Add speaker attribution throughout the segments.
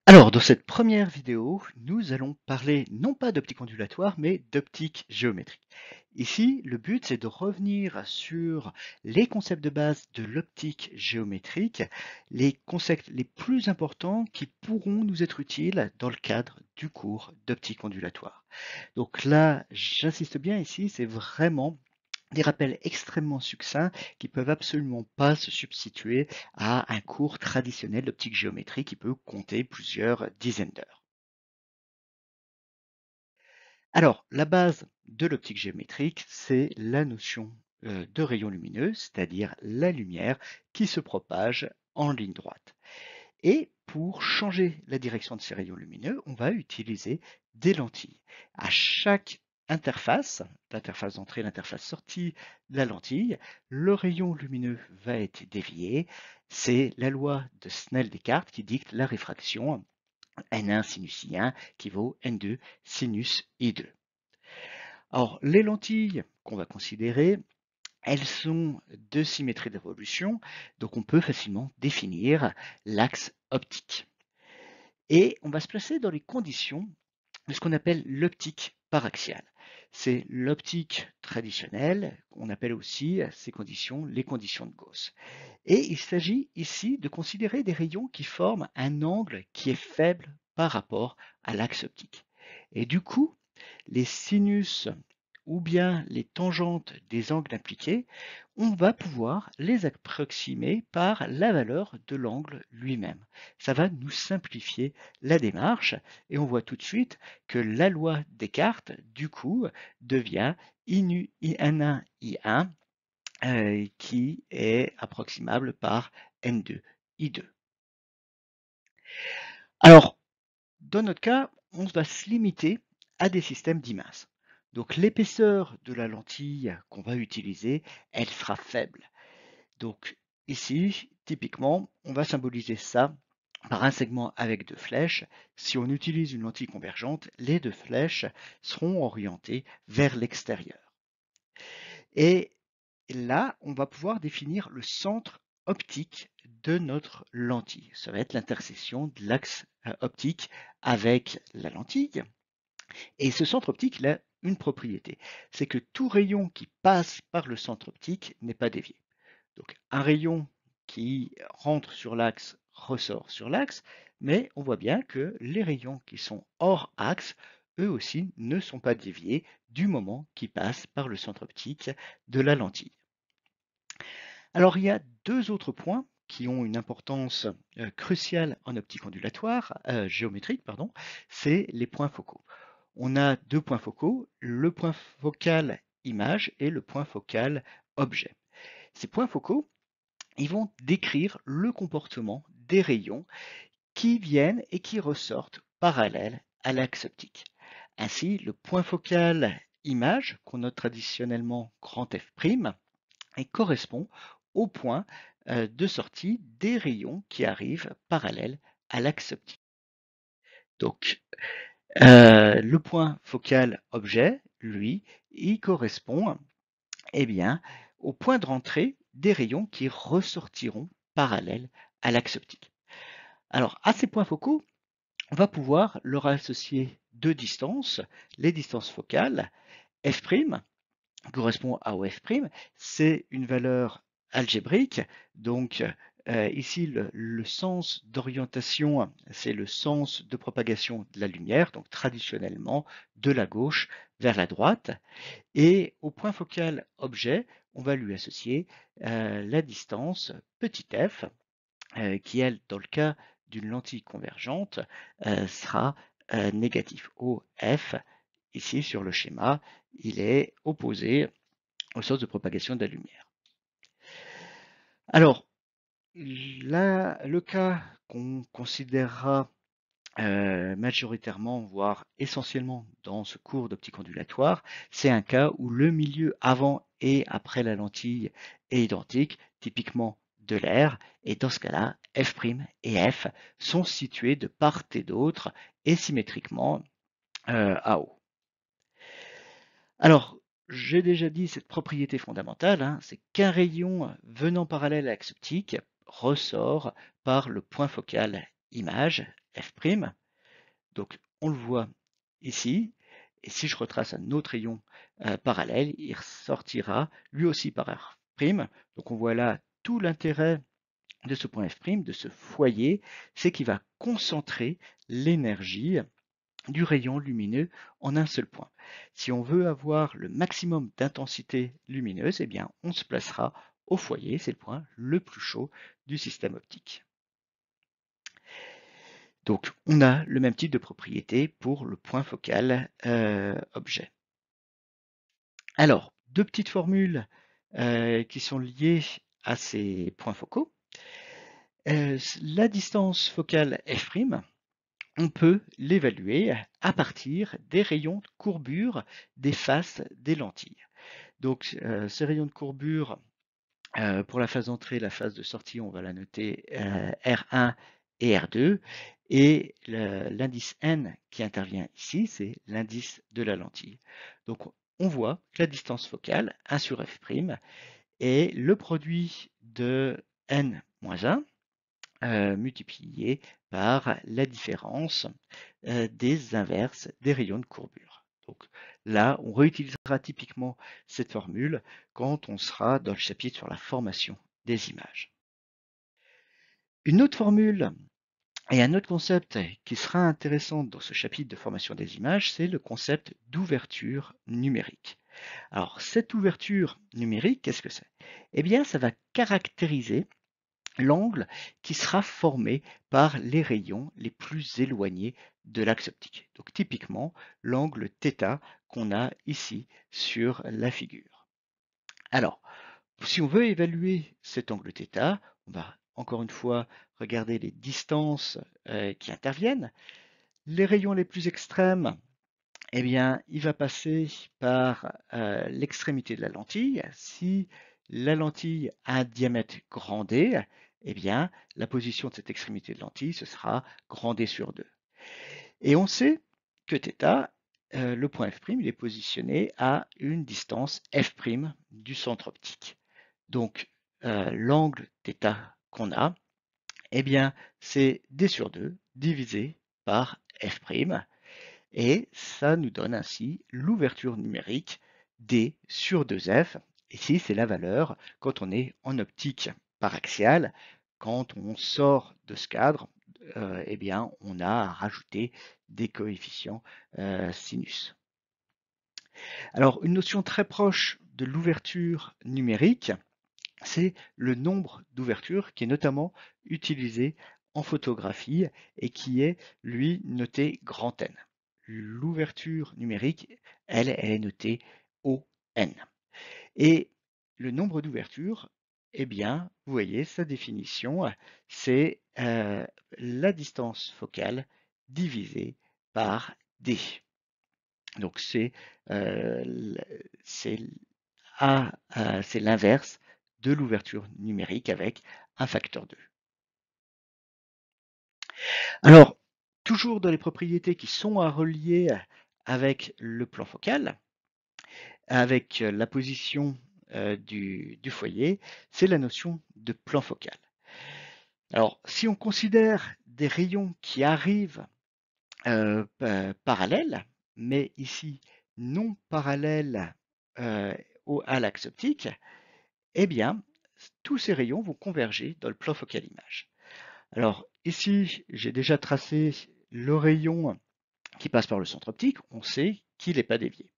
Speaker 1: Alors, dans cette première vidéo, nous allons parler non pas d'optique ondulatoire, mais d'optique géométrique. Ici, le but, c'est de revenir sur les concepts de base de l'optique géométrique, les concepts les plus importants qui pourront nous être utiles dans le cadre du cours d'optique ondulatoire. Donc là, j'insiste bien ici, c'est vraiment des rappels extrêmement succincts qui peuvent absolument pas se substituer à un cours traditionnel d'optique géométrique qui peut compter plusieurs dizaines d'heures. Alors, la base de l'optique géométrique, c'est la notion de rayon lumineux, c'est-à-dire la lumière qui se propage en ligne droite. Et pour changer la direction de ces rayons lumineux, on va utiliser des lentilles. À chaque interface, l'interface d'entrée, l'interface sortie de la lentille, le rayon lumineux va être dévié. C'est la loi de Snell-Descartes qui dicte la réfraction N1 sinus I1 qui vaut N2 sinus I2. Alors, les lentilles qu'on va considérer, elles sont de symétrie d'évolution, donc on peut facilement définir l'axe optique. Et on va se placer dans les conditions de ce qu'on appelle l'optique paraxiale. C'est l'optique traditionnelle, on appelle aussi ces conditions les conditions de Gauss. Et il s'agit ici de considérer des rayons qui forment un angle qui est faible par rapport à l'axe optique. Et du coup, les sinus ou bien les tangentes des angles impliqués, on va pouvoir les approximer par la valeur de l'angle lui-même. Ça va nous simplifier la démarche et on voit tout de suite que la loi Descartes, du coup, devient N1 I1 qui est approximable par N2 I2. Alors, dans notre cas, on va se limiter à des systèmes d'images. Donc l'épaisseur de la lentille qu'on va utiliser, elle sera faible. Donc ici, typiquement, on va symboliser ça par un segment avec deux flèches. Si on utilise une lentille convergente, les deux flèches seront orientées vers l'extérieur. Et là, on va pouvoir définir le centre optique de notre lentille. Ça va être l'intersection de l'axe optique avec la lentille. Et ce centre optique, il a une propriété, c'est que tout rayon qui passe par le centre optique n'est pas dévié. Donc un rayon qui rentre sur l'axe ressort sur l'axe, mais on voit bien que les rayons qui sont hors axe, eux aussi, ne sont pas déviés du moment qu'ils passent par le centre optique de la lentille. Alors il y a deux autres points qui ont une importance cruciale en optique ondulatoire, géométrique, pardon, c'est les points focaux. On a deux points focaux, le point focal image et le point focal objet. Ces points focaux, ils vont décrire le comportement des rayons qui viennent et qui ressortent parallèles à l'axe optique. Ainsi, le point focal image, qu'on note traditionnellement grand F', et correspond au point de sortie des rayons qui arrivent parallèles à l'axe optique. Donc, le point focal objet, lui, il correspond eh bien, au point de rentrée des rayons qui ressortiront parallèles à l'axe optique. Alors, à ces points focaux, on va pouvoir leur associer deux distances, les distances focales. F' correspond à OF', c'est une valeur algébrique, donc ici le sens d'orientation, c'est le sens de propagation de la lumière, donc traditionnellement de la gauche vers la droite, et au point focal objet, on va lui associer la distance petit f, qui elle, dans le cas d'une lentille convergente, sera négatif. OF, ici sur le schéma, il est opposé au sens de propagation de la lumière. Alors, là, le cas qu'on considérera majoritairement, voire essentiellement dans ce cours d'optique ondulatoire, c'est un cas où le milieu avant et après la lentille est identique, typiquement de l'air, et dans ce cas-là, F' et F sont situés de part et d'autre et symétriquement à haut. Alors, j'ai déjà dit cette propriété fondamentale, hein, c'est qu'un rayon venant parallèle à l'axe optique ressort par le point focal image F'. Donc on le voit ici. Et si je retrace un autre rayon parallèle, il ressortira lui aussi par F'. Donc on voit là tout l'intérêt de ce point F', de ce foyer, c'est qu'il va concentrer l'énergie du rayon lumineux en un seul point. Si on veut avoir le maximum d'intensité lumineuse, eh bien, on se placera au foyer, c'est le point le plus chaud du système optique. Donc, on a le même type de propriété pour le point focal objet. Alors, deux petites formules qui sont liées à ces points focaux. La distance focale F', on peut l'évaluer à partir des rayons de courbure des faces des lentilles. Donc, ces rayons de courbure, pour la phase d'entrée, la phase de sortie, on va la noter R1 et R2. Et l'indice N qui intervient ici, c'est l'indice de la lentille. Donc, on voit que la distance focale, 1 sur F', est le produit de N-1 multiplié par la différence des inverses des rayons de courbure. Donc là, on réutilisera typiquement cette formule quand on sera dans le chapitre sur la formation des images. Une autre formule et un autre concept qui sera intéressant dans ce chapitre de formation des images, c'est le concept d'ouverture numérique. Alors, cette ouverture numérique, qu'est-ce que c'est? Eh bien, ça va caractériser l'angle qui sera formé par les rayons les plus éloignés de l'axe optique. Donc typiquement l'angle θ qu'on a ici sur la figure. Alors, si on veut évaluer cet angle θ, on va encore une fois regarder les distances qui interviennent. Les rayons les plus extrêmes, eh bien, il va passer par l'extrémité de la lentille. Si la lentille a un diamètre grand D, eh bien, la position de cette extrémité de lentille, ce sera grand D sur 2. Et on sait que θ, le point F', il est positionné à une distance F' du centre optique. Donc, l'angle θ qu'on a, eh bien, c'est D sur 2 divisé par F'. Et ça nous donne ainsi l'ouverture numérique D sur 2F. Ici, c'est la valeur quand on est en optique paraxiale. Quand on sort de ce cadre, eh bien, on a à rajouter des coefficients sinus. Alors, une notion très proche de l'ouverture numérique, c'est le nombre d'ouvertures qui est notamment utilisé en photographie et qui est, lui, noté grand N. L'ouverture numérique, elle est notée ON. Et le nombre d'ouvertures, eh bien, vous voyez, sa définition, c'est la distance focale divisée par D. Donc c'est l'inverse de l'ouverture numérique avec un facteur 2. Alors, toujours dans les propriétés qui sont à relier avec le plan focal, avec la position du foyer, c'est la notion de plan focal. Alors, si on considère des rayons qui arrivent parallèles, mais ici non parallèles à l'axe optique, eh bien, tous ces rayons vont converger dans le plan focal image. Alors ici, j'ai déjà tracé le rayon qui passe par le centre optique, on sait qu'il n'est pas dévié.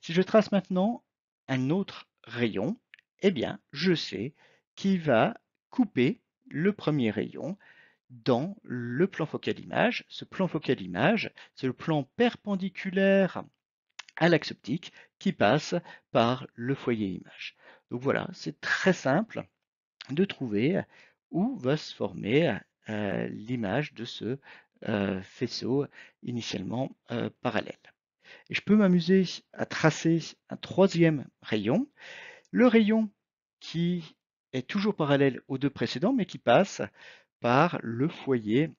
Speaker 1: Si je trace maintenant un autre rayon, eh bien, je sais qu'il va couper le premier rayon dans le plan focal image. Ce plan focal image, c'est le plan perpendiculaire à l'axe optique qui passe par le foyer image. Donc voilà, c'est très simple de trouver où va se former l'image de ce faisceau initialement parallèle. Et je peux m'amuser à tracer un troisième rayon, le rayon qui est toujours parallèle aux deux précédents, mais qui passe par le foyer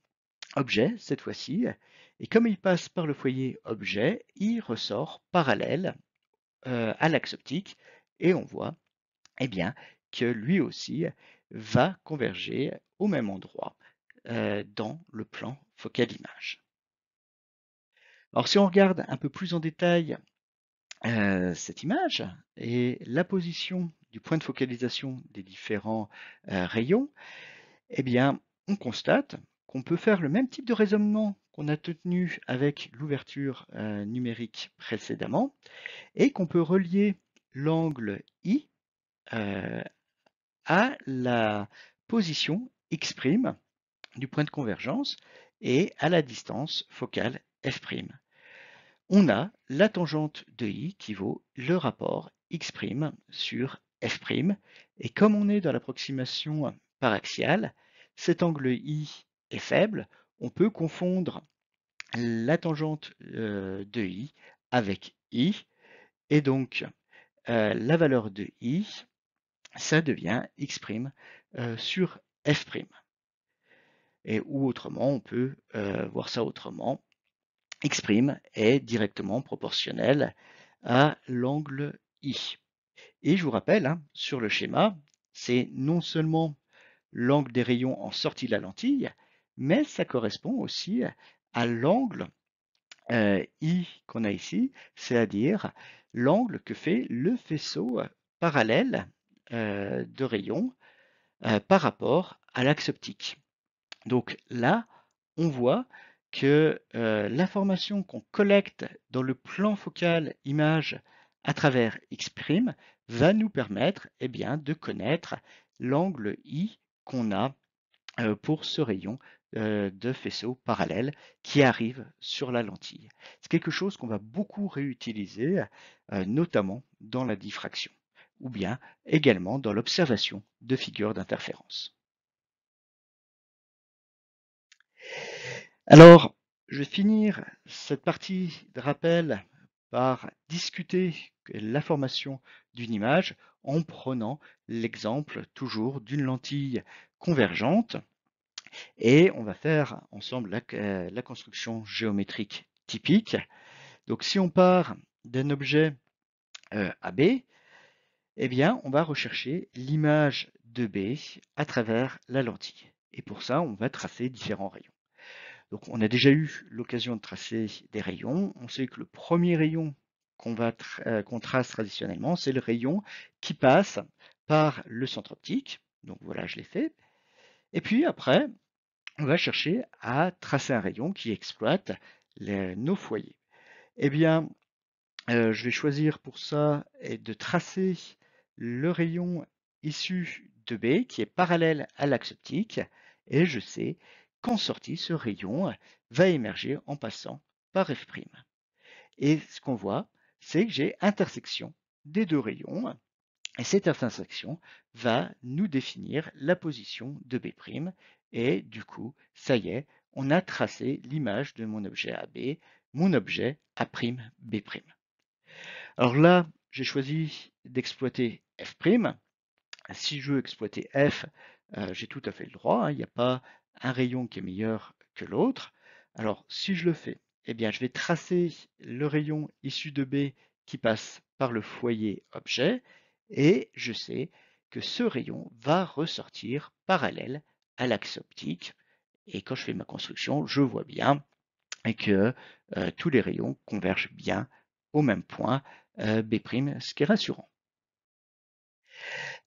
Speaker 1: objet cette fois-ci. Et comme il passe par le foyer objet, il ressort parallèle à l'axe optique et on voit eh bien, que lui aussi va converger au même endroit dans le plan focal image. Alors si on regarde un peu plus en détail cette image et la position du point de focalisation des différents rayons, eh bien, on constate qu'on peut faire le même type de raisonnement qu'on a tenu avec l'ouverture numérique précédemment et qu'on peut relier l'angle I à la position x' du point de convergence et à la distance focale f'. On a la tangente de I qui vaut le rapport x' sur f'. Et comme on est dans l'approximation par axiale, cet angle I est faible, on peut confondre la tangente de I avec I. Et donc, la valeur de I, ça devient x' sur f'. Ou autrement, on peut voir ça autrement. X' est directement proportionnel à l'angle I. Et je vous rappelle, hein, sur le schéma, c'est non seulement l'angle des rayons en sortie de la lentille, mais ça correspond aussi à l'angle I qu'on a ici, c'est-à-dire l'angle que fait le faisceau parallèle de rayons par rapport à l'axe optique. Donc là, on voit que l'information qu'on collecte dans le plan focal image à travers x' va nous permettre de connaître l'angle I qu'on a pour ce rayon de faisceau parallèle qui arrive sur la lentille. C'est quelque chose qu'on va beaucoup réutiliser, notamment dans la diffraction, ou bien également dans l'observation de figures d'interférence. Alors, je vais finir cette partie de rappel par discuter la formation d'une image en prenant l'exemple toujours d'une lentille convergente et on va faire ensemble la construction géométrique typique. Donc si on part d'un objet AB, eh bien on va rechercher l'image de B à travers la lentille. Et pour ça, on va tracer différents rayons. Donc on a déjà eu l'occasion de tracer des rayons. On sait que le premier rayon qu'on trace traditionnellement, c'est le rayon qui passe par le centre optique. Donc voilà, je l'ai fait. Et puis après, on va chercher à tracer un rayon qui exploite nos foyers. Eh bien, je vais choisir pour ça de tracer le rayon issu de B qui est parallèle à l'axe optique et je sais qu'en sortie, ce rayon va émerger en passant par F'. Et ce qu'on voit, c'est que j'ai intersection des deux rayons et cette intersection va nous définir la position de B'. Et du coup, ça y est, on a tracé l'image de mon objet AB, mon objet A'B'. Alors là, j'ai choisi d'exploiter F'. Si je veux exploiter F, j'ai tout à fait le droit, hein, il n'y a pas un rayon qui est meilleur que l'autre. Alors si je le fais, eh bien je vais tracer le rayon issu de B qui passe par le foyer objet et je sais que ce rayon va ressortir parallèle à l'axe optique. Et quand je fais ma construction, je vois bien que tous les rayons convergent bien au même point B', ce qui est rassurant.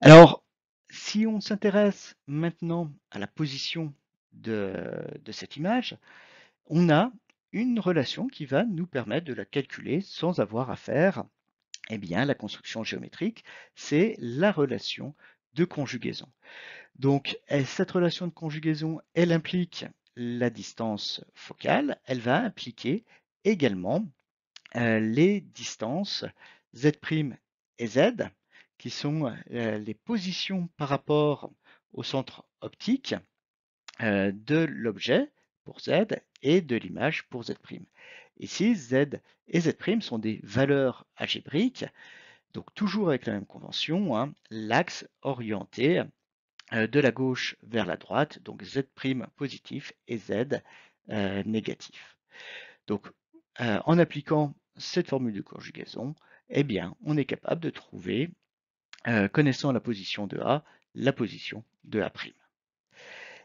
Speaker 1: Alors, si on s'intéresse maintenant à la position de cette image, on a une relation qui va nous permettre de la calculer sans avoir à faire la construction géométrique, c'est la relation de conjugaison. Donc, cette relation de conjugaison, elle implique la distance focale, elle va impliquer également les distances Z' et Z, qui sont les positions par rapport au centre optique de l'objet pour Z et de l'image pour Z'. Ici, Z et Z' sont des valeurs algébriques, donc toujours avec la même convention, hein, l'axe orienté de la gauche vers la droite, donc Z' positif et Z négatif. Donc, en appliquant cette formule de conjugaison, eh bien, on est capable de trouver, connaissant la position de A, la position de A'.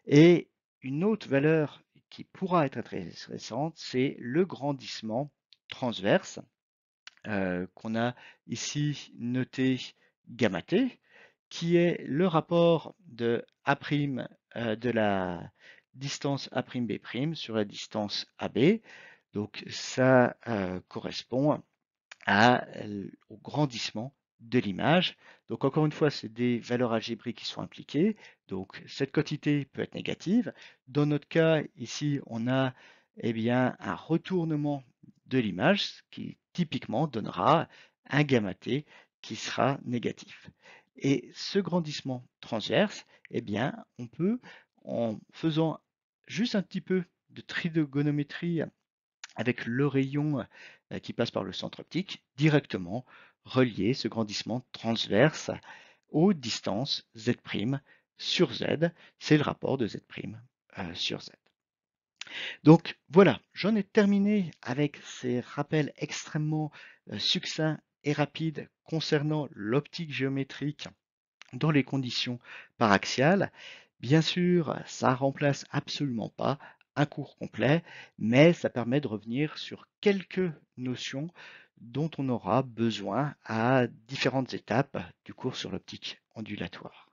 Speaker 1: Et une autre valeur qui pourra être intéressante, c'est le grandissement transverse qu'on a ici noté gamma t, qui est le rapport de A', de la distance A'B' sur la distance AB. Donc ça correspond au grandissement de l'image. Donc encore une fois, c'est des valeurs algébriques qui sont impliquées. Donc cette quantité peut être négative. Dans notre cas, ici, on a eh bien, un retournement de l'image, ce qui typiquement donnera un gamma t qui sera négatif. Et ce grandissement transverse, eh bien, on peut, en faisant juste un petit peu de trigonométrie avec le rayon qui passe par le centre optique, directement relier ce grandissement transverse aux distances Z' sur Z. C'est le rapport de Z' sur Z. Donc voilà, j'en ai terminé avec ces rappels extrêmement succincts et rapides concernant l'optique géométrique dans les conditions paraxiales. Bien sûr, ça remplace absolument pas un cours complet, mais ça permet de revenir sur quelques notions dont on aura besoin à différentes étapes du cours sur l'optique ondulatoire.